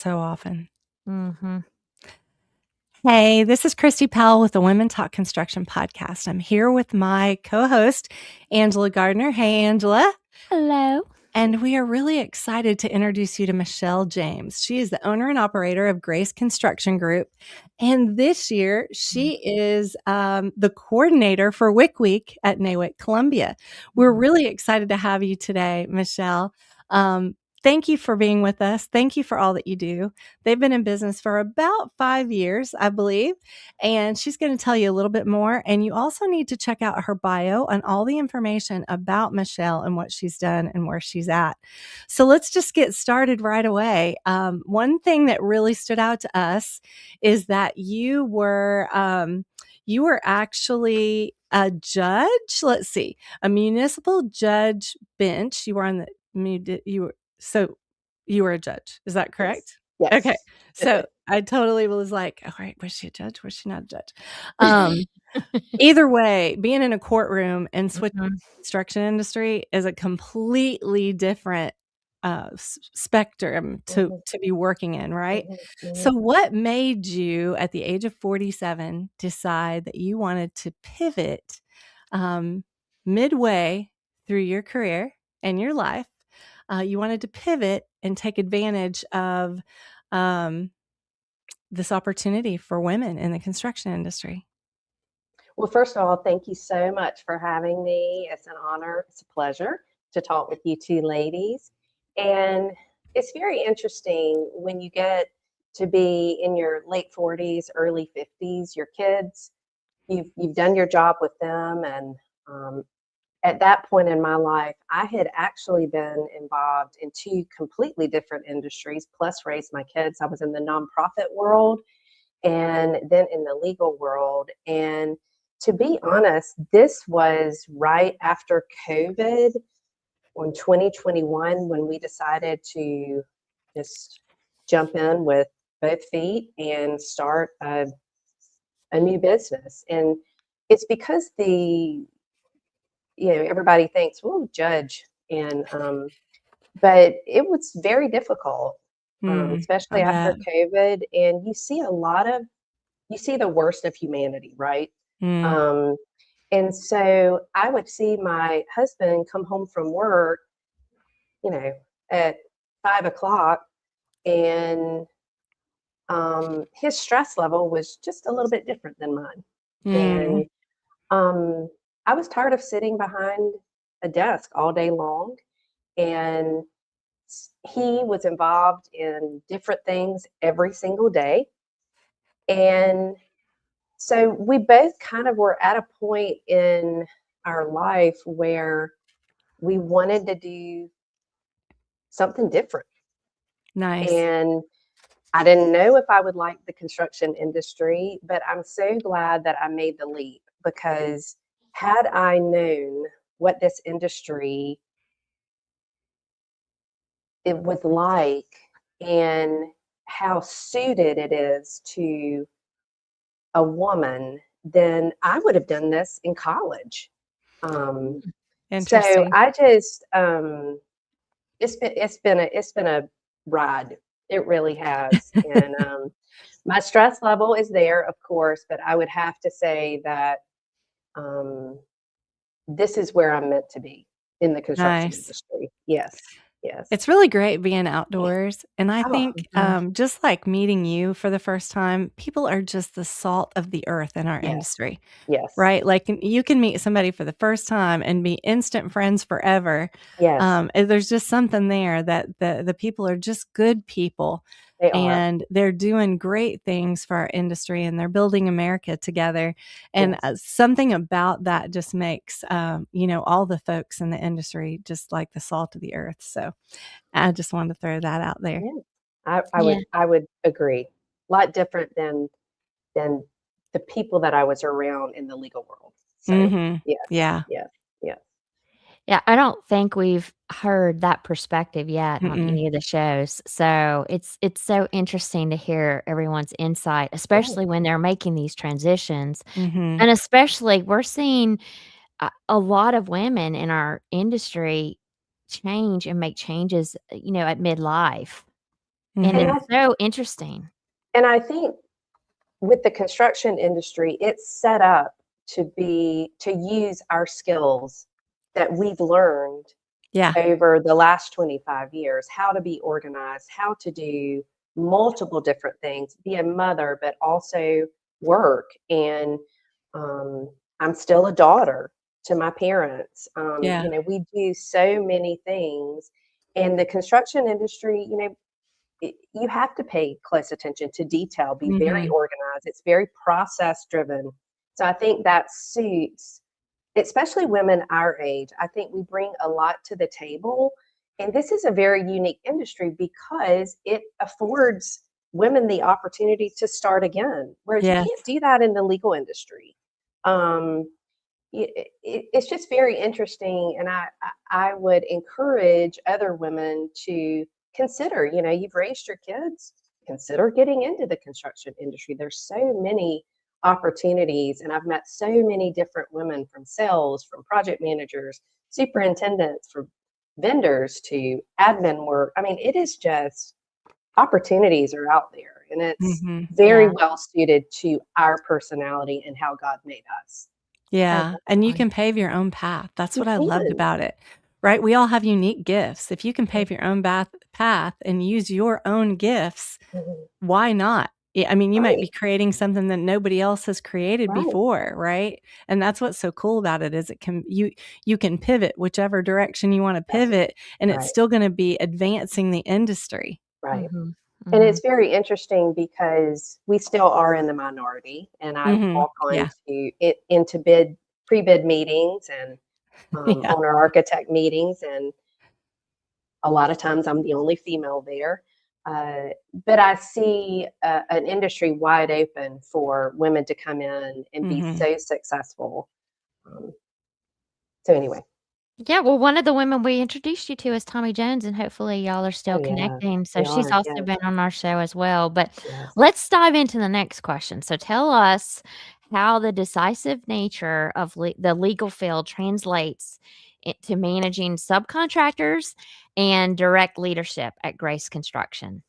so often. Mhm. Hey, this is Christy Powell with the Women Talk Construction podcast. I'm here with my co-host, Angela Gardner. Hey, Angela. Hello. And we are really excited to introduce you to Michelle James. She is the owner and operator of Grace Construction Group. And this year, she is the coordinator for WIC Week at NAWIC Columbia. We're really excited to have you today, Michelle. Thank you for being with us. Thank you for all that you do. They've been in business for about 5 years, I believe, and she's going to tell you a little bit more. And you also need to check out her bio and all the information about Michelle and what she's done and where she's at. So let's just get started right away. One thing that really stood out to us is that you were actually a judge. Let's see, a municipal judge bench. You were on the you were a judge. Is that correct? Yes. Okay. So I totally was like, all right, was she a judge? Was she not a judge? Either way, being in a courtroom and switching to the construction industry is a completely different spectrum to be working in, right? So what made you at the age of 47 decide that you wanted to pivot midway through your career and your life? You wanted to pivot and take advantage of this opportunity for women in the construction industry. Well, first of all, thank you so much for having me. It's an honor. It's a pleasure to talk with you two ladies. And it's very interesting when you get to be in your late 40s, early 50s, your kids, you've done your job with them. And at that point in my life, I had actually been involved in two completely different industries, plus raised my kids. I was in the nonprofit world and then in the legal world. And to be honest, this was right after COVID in 2021 when we decided to just jump in with both feet and start a new business. And it's because everybody thinks, well, judge. And, but it was very difficult, especially after COVID. And you see the worst of humanity, right? And so I would see my husband come home from work, at 5:00, and his stress level was just a little bit different than mine. And I was tired of sitting behind a desk all day long. And he was involved in different things every single day. And so we both kind of were at a point in our life where we wanted to do something different. Nice. And I didn't know if I would like the construction industry, but I'm so glad that I made the leap, because had I known what this industry it was like and how suited it is to a woman, then I would have done this in college. So I just it's been a ride. It really has. And my stress level is there, of course, but I would have to say that this is where I'm meant to be in the construction industry. Yes. Yes. It's really great being outdoors. And I think just like meeting you for the first time, people are just the salt of the earth in our industry. Yes. Right? Like you can meet somebody for the first time and be instant friends forever. Yes. There's just something there that the people are just good people. They are. And they're doing great things for our industry, and they're building America together. And something about that just makes, all the folks in the industry just like the salt of the earth. So I just wanted to throw that out there. Yeah. I would agree. A lot different than the people that I was around in the legal world. So yes. Yeah, I don't think we've heard that perspective yet on any of the shows. So it's so interesting to hear everyone's insight, especially when they're making these transitions. And especially we're seeing a lot of women in our industry change and make changes, at midlife. And it's so interesting. And I think with the construction industry, it's set up to use our skills that we've learned over the last 25 years, how to be organized, how to do multiple different things, be a mother, but also work. And I'm still a daughter to my parents. We do so many things. And the construction industry, you have to pay close attention to detail, be very organized. It's very process driven. So I think that suits, especially women our age. I think we bring a lot to the table. And this is a very unique industry because it affords women the opportunity to start again, whereas you can't do that in the legal industry. It's just very interesting. And I would encourage other women to consider, you've raised your kids, consider getting into the construction industry. There's so many opportunities, and I've met so many different women, from sales, from project managers, superintendents, from vendors to admin work. I mean, it is just, opportunities are out there, and it's very well suited to our personality and how God made us. Yeah. And you can pave your own path. That's what I loved about it, right? We all have unique gifts. If you can pave your own path and use your own gifts, why not? I mean, you might be creating something that nobody else has created before, right? And that's what's so cool about it, is you can pivot whichever direction you want to pivot, and it's still going to be advancing the industry. Right. And it's very interesting because we still are in the minority, and I walk into pre-bid meetings and owner architect meetings, and a lot of times I'm the only female there. But I see an industry wide open for women to come in and be so successful. So anyway. Yeah, well, one of the women we introduced you to is Tommy Jones, and hopefully y'all are still connecting. So she's also been on our show as well. But let's dive into the next question. So tell us how the decisive nature of the legal field translates to managing subcontractors and direct leadership at Grace Construction.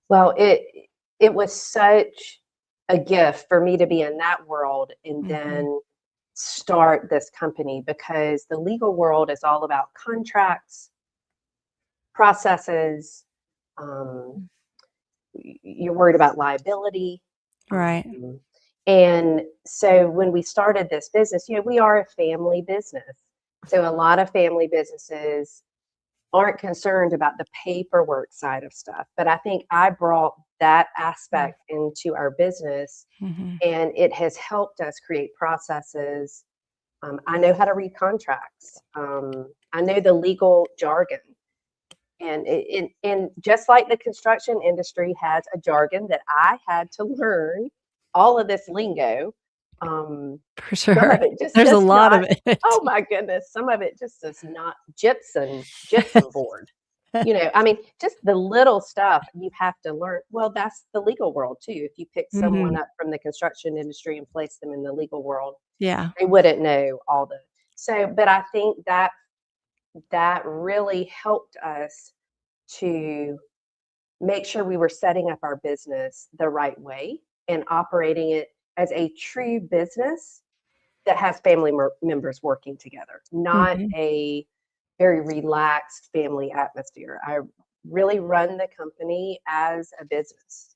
Well, it was such a gift for me to be in that world and then start this company, because the legal world is all about contracts, processes. You're worried about liability. Right. And so when we started this business, we are a family business. So a lot of family businesses aren't concerned about the paperwork side of stuff. But I think I brought that aspect into our business, and it has helped us create processes. I know how to read contracts. I know the legal jargon. And just like the construction industry has a jargon that I had to learn, all of this lingo. For sure. There's a lot of it. Oh my goodness. Some of it just does not. Gypsum board. I mean, just the little stuff you have to learn. Well, that's the legal world too. If you pick someone up from the construction industry and place them in the legal world, they wouldn't know all the. So, but I think that really helped us to make sure we were setting up our business the right way and operating it as a true business that has family members working together, not a very relaxed family atmosphere. I really run the company as a business.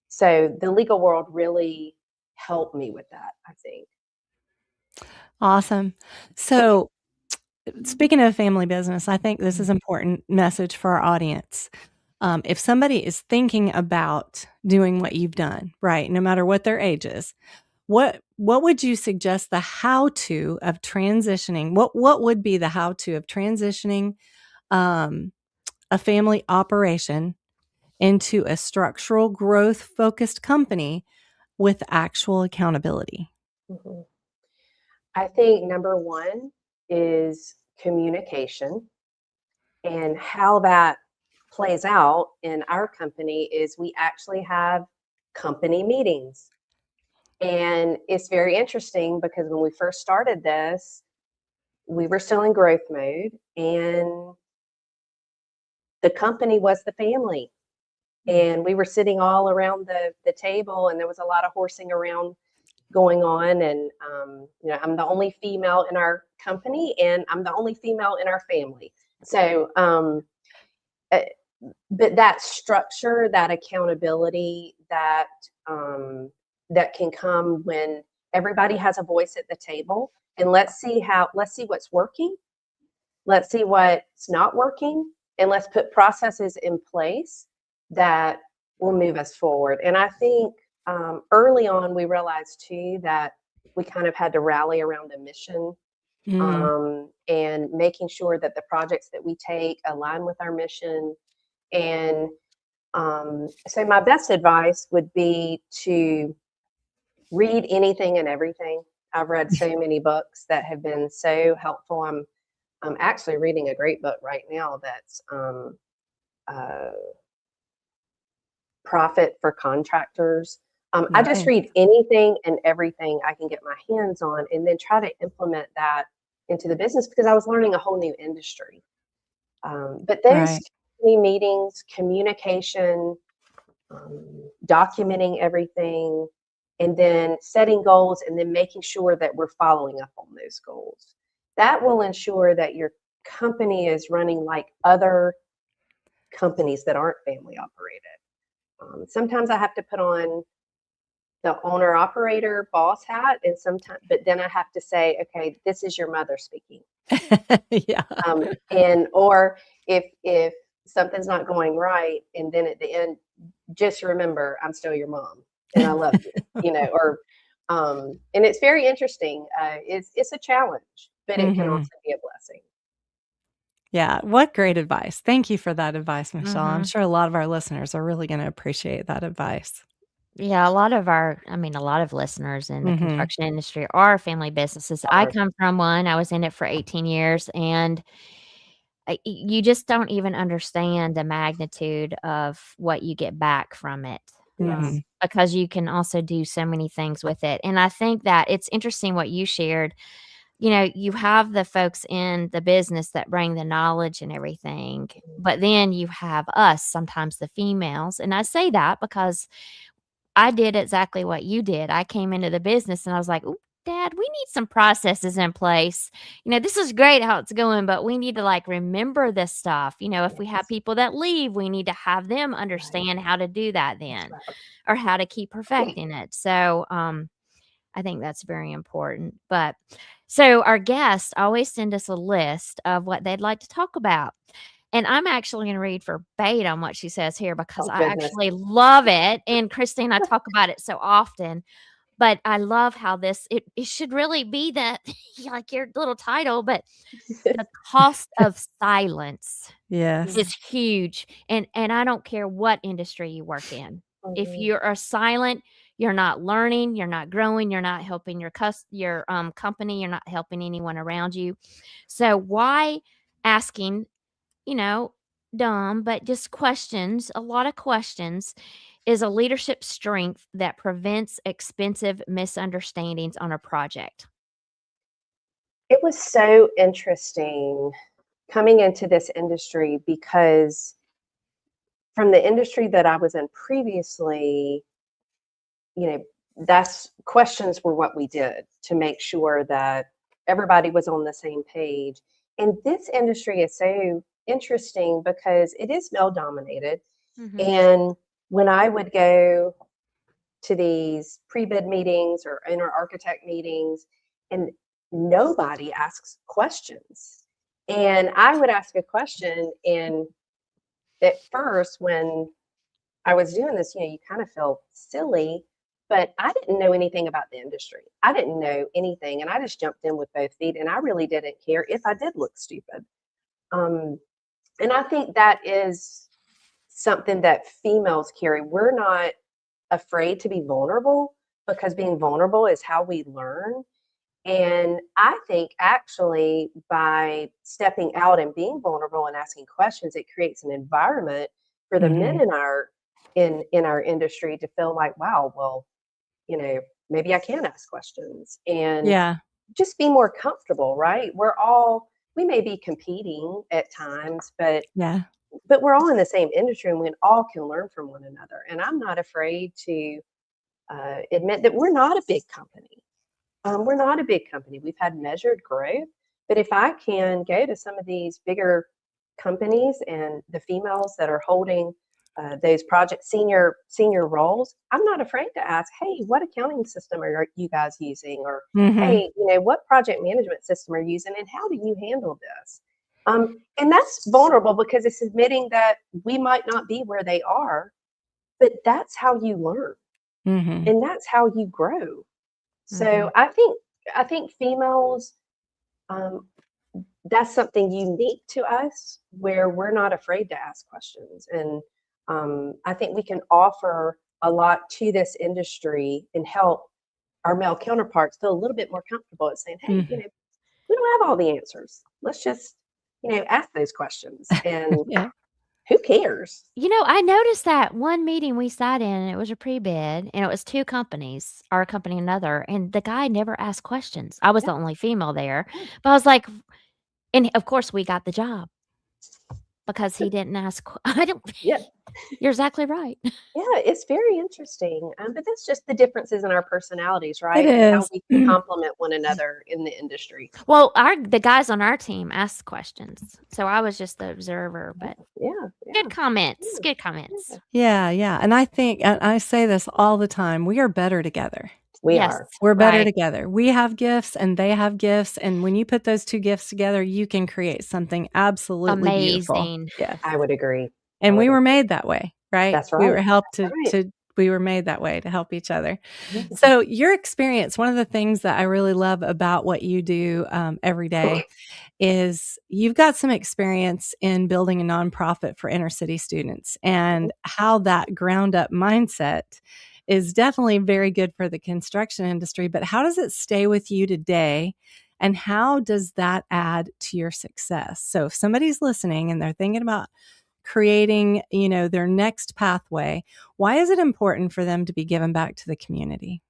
So the legal world really helped me with that, I think. Awesome. So speaking of family business, I think this is an important message for our audience. If somebody is thinking about doing what you've done, right, no matter what their age is, what would you suggest the how-to of transitioning? What would be the how-to of transitioning a family operation into a structural growth-focused company with actual accountability? I think number one is communication, and how that plays out in our company is we actually have company meetings. And it's very interesting because when we first started this, we were still in growth mode, and the company was the family. And we were sitting all around the table, and there was a lot of horsing around going on. And, I'm the only female in our company, and I'm the only female in our family. So, but that structure, that accountability, that can come when everybody has a voice at the table, and let's see what's working. Let's see what's not working, and let's put processes in place that will move us forward. And I think early on, we realized too that we kind of had to rally around a mission, and making sure that the projects that we take align with our mission. And so my best advice would be to read anything and everything. I've read so many books that have been so helpful. I'm actually reading a great book right now that's Profit for Contractors. I just read anything and everything I can get my hands on, and then try to implement that into the business, because I was learning a whole new industry. But those meetings, communication, documenting everything, and then setting goals, and then making sure that we're following up on those goals. That will ensure that your company is running like other companies that aren't family operated. Sometimes I have to put on the owner operator boss hat, and but then I have to say, okay, this is your mother speaking. Yeah. Or if something's not going right, and then at the end, just remember, I'm still your mom and I love you, and it's very interesting. It's a challenge, but it can also be a blessing. Yeah. What great advice. Thank you for that advice, Michelle. I'm sure a lot of our listeners are really going to appreciate that advice. Yeah, a lot of listeners in the construction industry are family businesses. I come from one. I was in it for 18 years, and you just don't even understand the magnitude of what you get back from it. Because you can also do so many things with it. And I think that it's interesting what you shared. You have the folks in the business that bring the knowledge and everything, but then you have us, sometimes the females. And I say that because I did exactly what you did. I came into the business and I was like, "Ooh, Dad, we need some processes in place. This is great how it's going, but we need to remember this stuff. If we have people that leave, we need to have them understand how to do that then, or how to keep perfecting it." So, I think that's very important. But so our guests always send us a list of what they'd like to talk about. And I'm actually going to read verbatim what she says here, because I actually love it. And Christi and I talk about it so often. But I love how it should really be that, like your little title, but the cost of silence is huge. And I don't care what industry you work in. If you're silent, you're not learning, you're not growing, you're not helping your company, you're not helping anyone around you. So why asking, dumb, but just questions, a lot of questions, is a leadership strength that prevents expensive misunderstandings on a project. It was so interesting coming into this industry, because from the industry that I was in previously, that's questions were what we did to make sure that everybody was on the same page. And this industry is so interesting because it is male dominated. And when I would go to these pre-bid meetings or owner architect meetings, and nobody asks questions, and I would ask a question, and at first when I was doing this, you kind of feel silly, but I didn't know anything about the industry. I didn't know anything, and I just jumped in with both feet, and I really didn't care if I did look stupid. And I think that is something that females carry. We're not afraid to be vulnerable, because being vulnerable is how we learn. And I think actually by stepping out and being vulnerable and asking questions, it creates an environment for the men in our industry to feel like, wow, well, maybe I can ask questions and just be more comfortable, right? We may be competing at times, but but we're all in the same industry and we all can learn from one another. And I'm not afraid to admit that we're not a big company. We're not a big company. We've had measured growth, but if I can go to some of these bigger companies and the females that are holding those project senior roles, I'm not afraid to ask, hey, what accounting system are you guys using? Or hey, what project management system are you using, and how do you handle this? And that's vulnerable because it's admitting that we might not be where they are, but that's how you learn, and that's how you grow. So I think females, that's something unique to us where we're not afraid to ask questions. And I think we can offer a lot to this industry and help our male counterparts feel a little bit more comfortable at saying, hey, we don't have all the answers. Let's just, ask those questions. And who cares? I noticed that one meeting we sat in, and it was a pre-bid, and it was 2 companies, our company and another, and the guy never asked questions. I was the only female there, but I was like, and of course we got the job because he didn't ask. I don't. Yeah. You're exactly right. Yeah, it's very interesting. But that's just the differences in our personalities, right? It And how is. we can complement one another in the industry. Well, the guys on our team asked questions, so I was just the observer. But good comments. Good comments. Yeah. And I think, and I say this all the time, we are better together. We are. We're better together. We have gifts and they have gifts. And when you put those 2 gifts together, you can create something absolutely beautiful. Amazing. Yeah, I would agree. And we were made that way, right? That's right. We were helped we were made that way to help each other. So your experience, one of the things that I really love about what you do every day is you've got some experience in building a nonprofit for inner city students, and how that ground up mindset is definitely very good for the construction industry. But how does it stay with you today? And how does that add to your success? So if somebody's listening and they're thinking about creating, their next pathway, why is it important for them to be given back to the community?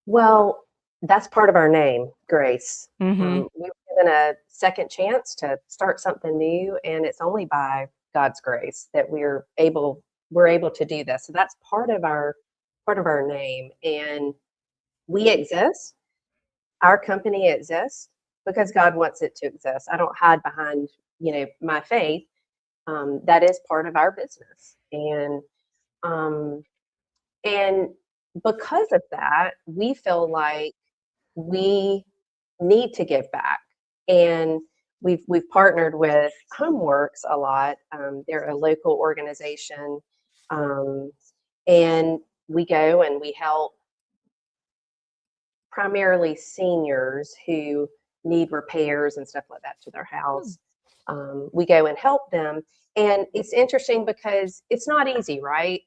Well, that's part of our name, Grace. We were given a second chance to start something new, and it's only by God's grace that we're able to do this. So that's part of our name, and we exist. Our company exists because God wants it to exist. I don't hide behind my faith. That is part of our business, and because of that, we feel like we need to give back. And we've partnered with Homeworks a lot. They're a local organization, and we go and we help primarily seniors who need repairs and stuff like that to their house. We go and help them. And it's interesting because it's not easy, right?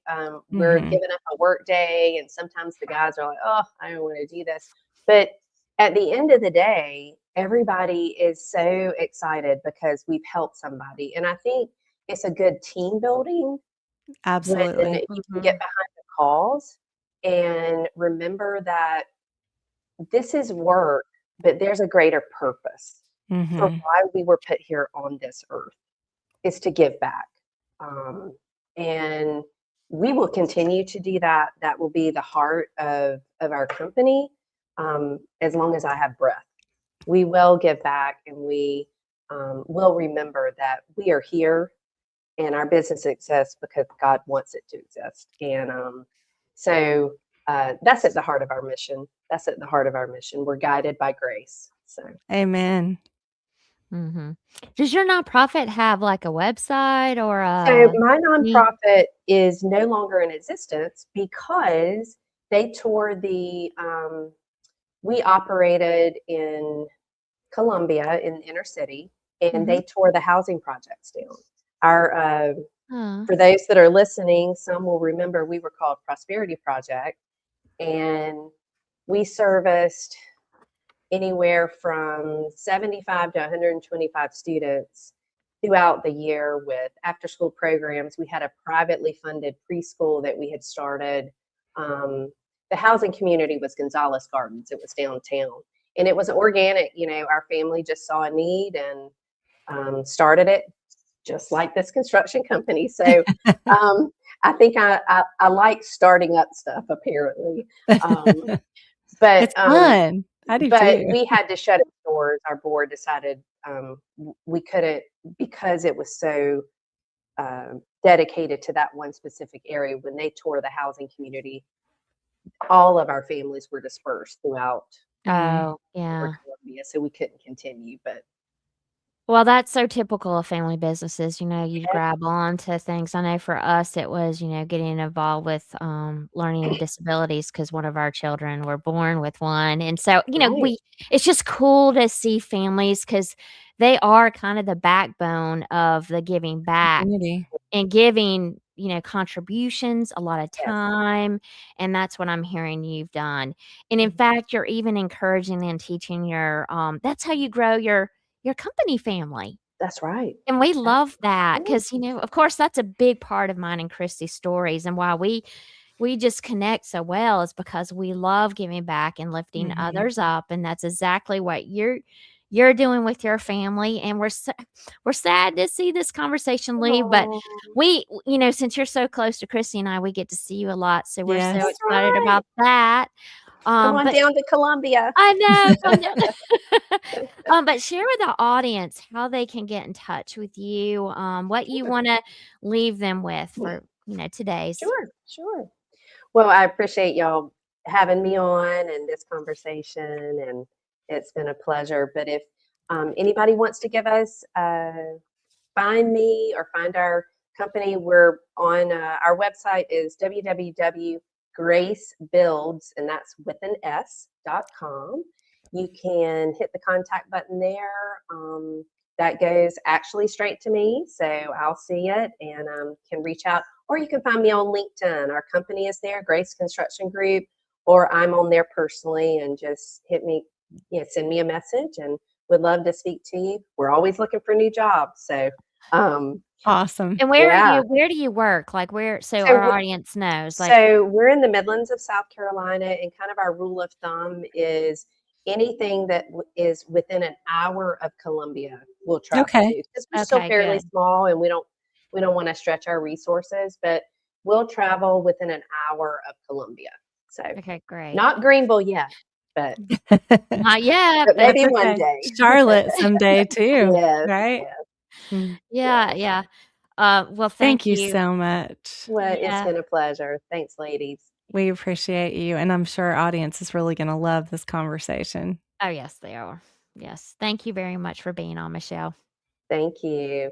We're giving up a work day, and sometimes the guys are like, oh, I don't want to do this. But at the end of the day, everybody is so excited because we've helped somebody. And I think it's a good team building. Absolutely. When you can get behind the cause and remember that this is work, but there's a greater purpose for why we were put here on this earth, is to give back. And we will continue to do that. That will be the heart of our company. As long as I have breath, we will give back, and we will remember that we are here and our business exists because God wants it to exist. And so that's at the heart of our mission. We're guided by grace. So, amen. Does your nonprofit have like a website or So my nonprofit is no longer in existence because they tore the, we operated in Columbia in the inner city, and they tore the housing projects down. Our, for those that are listening, some will remember we were called Prosperity Project, and we serviced anywhere from 75 to 125 students throughout the year with after school programs. We had a privately funded preschool that we had started. The housing community was Gonzales Gardens. It was downtown, and it was organic. Our family just saw a need and started it just like this construction company. So I think I like starting up stuff, apparently. But it's fun. I do but too. we had to shut its doors. Our board decided we couldn't, because it was so dedicated to that one specific area. When they tore the housing community, all of our families were dispersed throughout Oh, yeah. Columbia, so we couldn't continue. But Well, that's so typical of family businesses, you yeah, grab on to things. I know for us, it was, getting involved with, learning disabilities because one of our children were born with one, and so, right, it's just cool to see families because they are kind of the backbone of the giving back Community. and giving, contributions, a lot of yes, time, and that's what I'm hearing you've done. And in fact, you're even encouraging and teaching your, that's how you grow your company family. that's right. And we That's love that right. because, of course, that's a big part of mine and Christy's stories, and why we just connect so well is because we love giving back and lifting others up, and that's exactly what you're doing with your family, and we're sad to see this conversation leave, but Aw, we since you're so close to Christy and I, we get to see you a lot, so we're so Yes. that's excited right. about that. Come on But down to Columbia. I know, come down. But share with the audience how they can get in touch with you, what you Sure, wanna leave them with for, today's. sure. Well, I appreciate y'all having me on and this conversation, and it's been a pleasure. But if anybody wants to give us, find me or find our company, we're on our website is www.gracebuilds, and that's with an s.com. You can hit the contact button there. That goes actually straight to me, so I'll see it and can reach out. Or you can find me on LinkedIn. Our company is there, Grace Construction Group, or I'm on there personally, and just hit me, send me a message, and would love to speak to you. We're always looking for new jobs, so Awesome. And yeah. where do you work? Like, where so So our audience knows, like. so we're in the Midlands of South Carolina, and kind of our rule of thumb is anything that is within an hour of Columbia, we'll travel to. Okay. Because we're still Okay, fairly good. small, and we don't want to stretch our resources, but we'll travel within an hour of Columbia. So Okay, great. not Greenville yet, but Not yet, but but maybe one Okay. day. Charlotte someday too, Yes, right? yes, yeah, yes. yeah. Well, Thank thank you you. so much. Well, it's Yeah. been a pleasure. Thanks, ladies. We appreciate you, and I'm sure our audience is really gonna love this conversation. Oh, yes, they are. Yes. Thank you very much for being on, Michelle. Thank you.